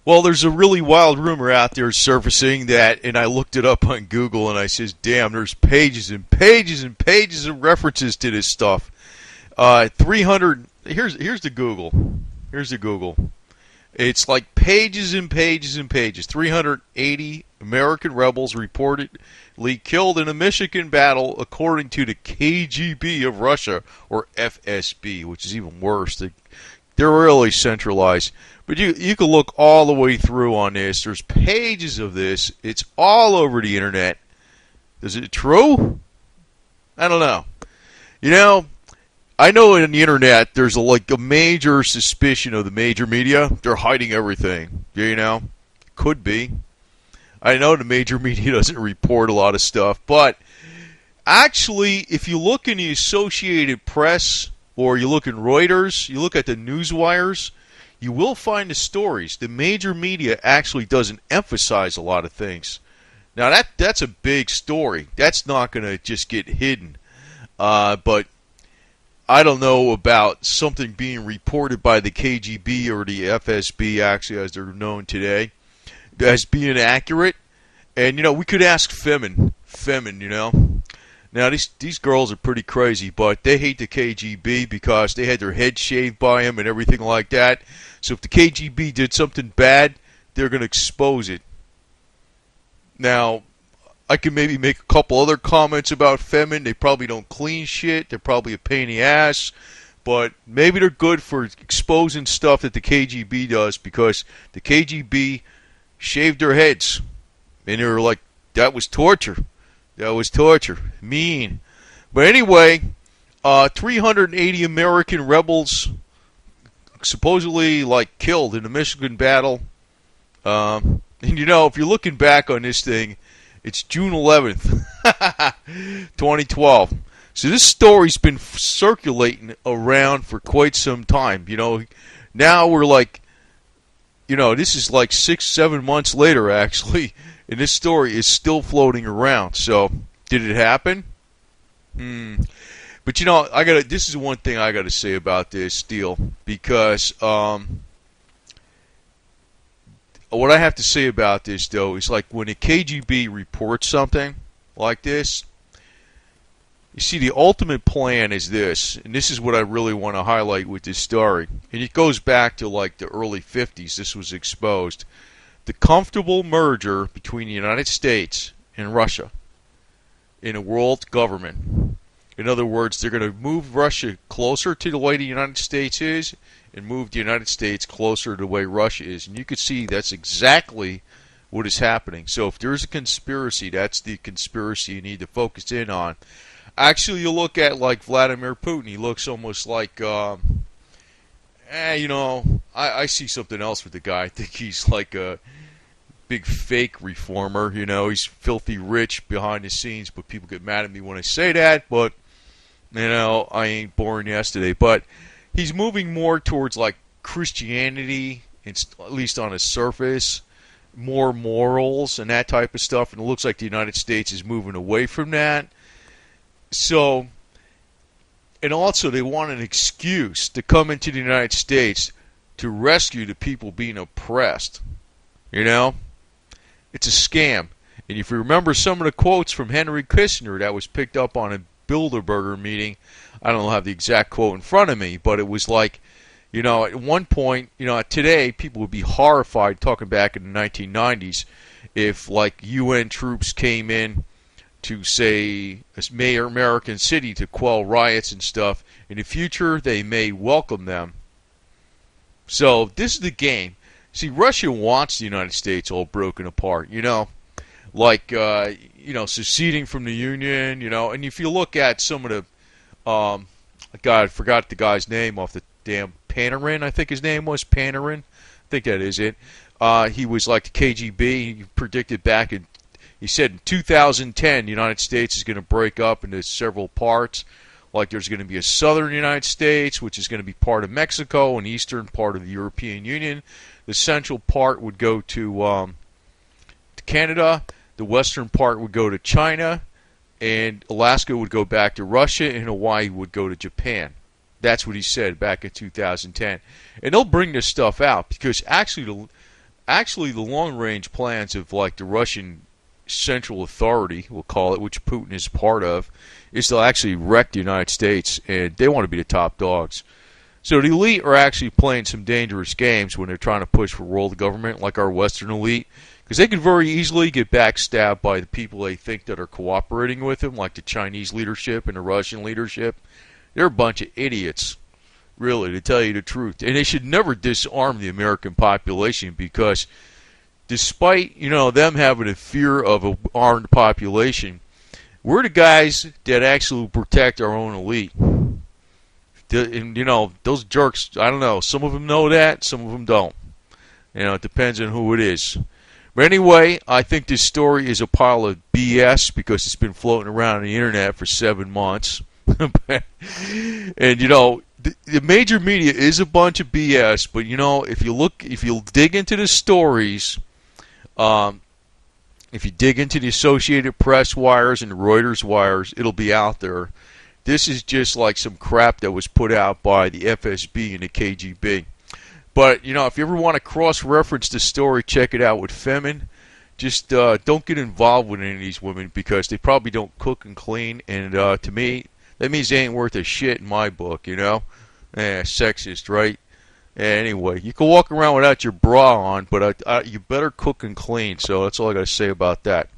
Well, there's a really wild rumor out there surfacing that, and I looked it up on Google, and I says, damn, there's pages and pages and pages of references to this stuff. 300, here's the Google. Here's the Google. It's like pages and pages and pages. 380 American rebels reportedly killed in a Michigan battle, according to the KGB of Russia, or FSB, which is even worse. They're really centralized. But you can look all the way through on this. There's pages of this. It's all over the internet. Is it true? I don't know. You know, I know in the internet there's a major suspicion of the major media. They're hiding everything. You know? Could be. I know the major media doesn't report a lot of stuff. But actually, if you look in the Associated Press, or you look in Reuters, you look at the news wires, you will find the stories. The major media actually doesn't emphasize a lot of things. Now, that's a big story. That's not going to just get hidden. But I don't know about something being reported by the KGB or the FSB, actually, as they're known today, as being accurate. And, you know, we could ask Femin, you know. Now, these girls are pretty crazy, but they hate the KGB because they had their head shaved by them and everything like that. So if the KGB did something bad, they're going to expose it. Now, I can maybe make a couple other comments about Femin. They probably don't clean shit. They're probably a pain in the ass. But maybe they're good for exposing stuff that the KGB does, because the KGB shaved their heads. And they were like, that was torture. That was torture. Mean. But anyway, 380 American rebels supposedly killed in the Michigan battle. And you know, if you're looking back on this thing, it's June 11th, 2012. So this story's been circulating around for quite some time. You know, now we're this is 6-7 months later, actually. And this story is still floating around. So, did it happen? But you know, this is one thing I gotta say about this deal, because what I have to say about this, though, is when the KGB reports something like this, you see, the ultimate plan is this, and this is what I really want to highlight with this story. And it goes back to the early 50s. This was exposed. The comfortable merger between the United States and Russia in a world government. In other words, they're going to move Russia closer to the way the United States is, and move the United States closer to the way Russia is. And you can see that's exactly what is happening. So if there's a conspiracy, that's the conspiracy you need to focus in on. Actually, you look at Vladimir Putin. He looks almost like... you know, I see something else with the guy. I think he's like a big fake reformer. You know, he's filthy rich behind the scenes, but people get mad at me when I say that. But, you know, I ain't born yesterday. But he's moving more towards Christianity, at least on the surface, more morals and that type of stuff. And it looks like the United States is moving away from that. So... And also, they want an excuse to come into the United States to rescue the people being oppressed. You know? It's a scam. And if you remember some of the quotes from Henry Kissinger that was picked up on a Bilderberger meeting, I don't have the exact quote in front of me, but it was you know, at one point, you know, today, people would be horrified, talking back in the 1990s, if, UN troops came in to, say, a American city to quell riots and stuff. In the future, they may welcome them. So, this is the game. See, Russia wants the United States all broken apart, you know. You know, seceding from the Union, you know. And if you look at some of the, God, I forgot the guy's name off the damn Panarin, I think his name was, Panarin. I think that is it. He was the KGB. He predicted back in, he said in 2010, the United States is going to break up into several parts. There's going to be a southern United States, which is going to be part of Mexico, and eastern part of the European Union. The central part would go to Canada. The western part would go to China. And Alaska would go back to Russia, and Hawaii would go to Japan. That's what he said back in 2010. And they'll bring this stuff out, because actually actually the long-range plans of like the Russian Central Authority, we'll call it, which Putin is part of, is to actually wreck the United States, and they want to be the top dogs. So the elite are actually playing some dangerous games when they're trying to push for world government, like our Western elite, because they can very easily get backstabbed by the people they think that are cooperating with them, like the Chinese leadership and the Russian leadership. They're a bunch of idiots, really, to tell you the truth. And they should never disarm the American population, because despite, them having a fear of an armed population, we're the guys that actually protect our own elite. And, those jerks, I don't know, some of them know that, some of them don't. It depends on who it is. But anyway, I think this story is a pile of BS because it's been floating around on the internet for 7 months. And, the major media is a bunch of BS, but, if you dig into the stories, if you dig into the Associated Press wires and the Reuters wires, it'll be out there. This is just like some crap that was put out by the FSB and the KGB. But, if you ever want to cross-reference the story, check it out with Femin. Just don't get involved with any of these women because they probably don't cook and clean. And to me, that means they ain't worth a shit in my book, sexist, right? Anyway, you can walk around without your bra on, but you better cook and clean. So that's all I got to say about that.